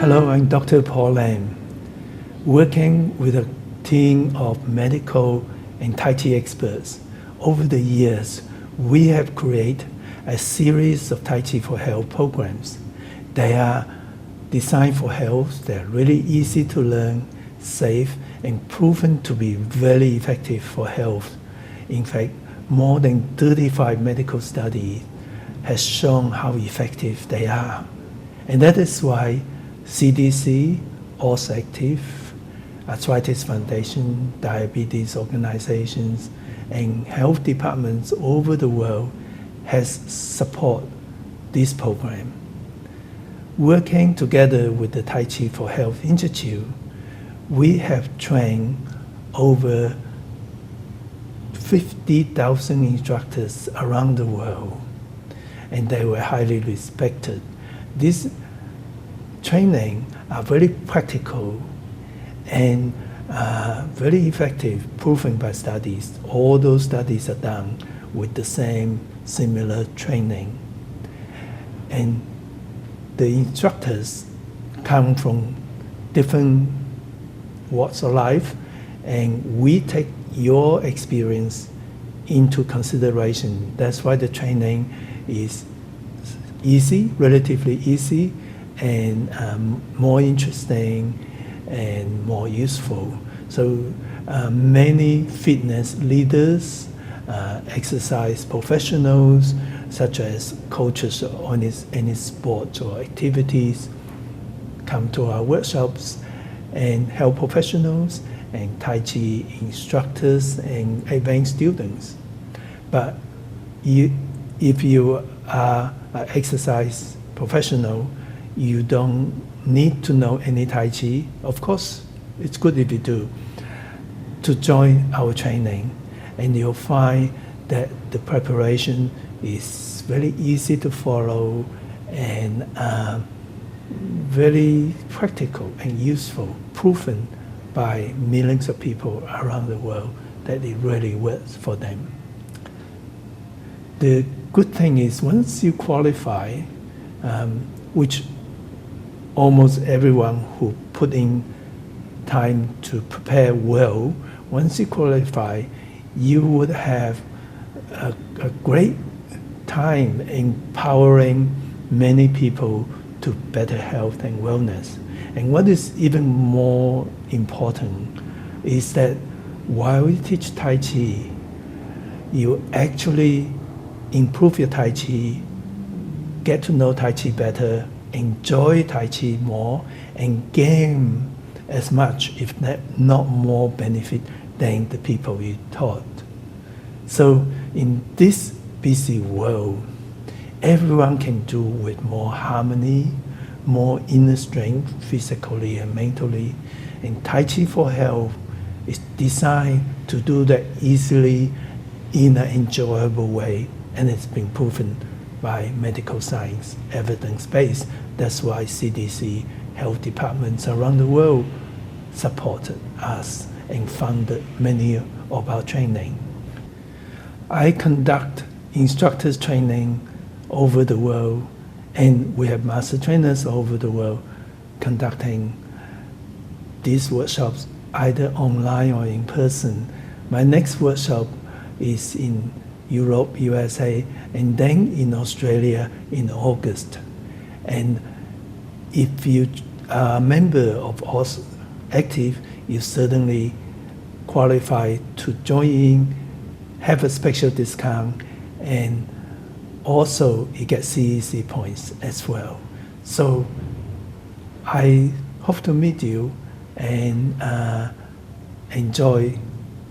Hello, I'm Dr. Paul Lam. Working with a team of medical and Tai Chi experts, over the years, we have created a series of Tai Chi for Health programs. They are designed for health, they're really easy to learn, safe, and proven to be very effective for health. In fact, more than 35 medical studies has shown how effective they are. And that is why CDC, AUSactive, Arthritis Foundation, diabetes organizations, and health departments over the world has supported this program. Working together with the Tai Chi for Health Institute, we have trained over 50,000 instructors around the world, and they were highly respected. These training are very practical and very effective, proven by studies. All those studies are done with the same similar training. And the instructors come from different walks of life, and we take your experience into consideration. That's why the training is easy, relatively easy, and more interesting and more useful. So many fitness leaders, exercise professionals, such as coaches on any sports or activities, come to our workshops, and health professionals and Tai Chi instructors and advanced students. But if you are an exercise professional, you don't need to know any Tai Chi. Of course, it's good if you do, to join our training. And you'll find that the preparation is very easy to follow and very practical and useful, proven by millions of people around the world that it really works for them. The good thing is once you qualify, which almost everyone who put in time to prepare well, once you qualify, you would have a great time empowering many people to better health and wellness. And what is even more important is that while you teach Tai Chi, you actually improve your Tai Chi, get to know Tai Chi better, enjoy Tai Chi more, and gain as much, if not more, benefit than the people you taught. So in this busy world, everyone can do with more harmony, more inner strength, physically and mentally. And Tai Chi for Health is designed to do that easily in an enjoyable way, and it's been proven by medical science, evidence-based. That's why CDC health departments around the world supported us and funded many of our training. I conduct instructors training over the world, and we have master trainers over the world conducting these workshops either online or in person. My next workshop is in Europe, USA, and then in Australia in August. And if you are a member of AUSactive, you certainly qualify to join in, have a special discount, and also you get CEC points as well. So I hope to meet you and enjoy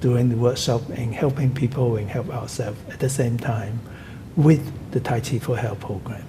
doing the workshop and helping people and help ourselves at the same time with the Tai Chi for Health program.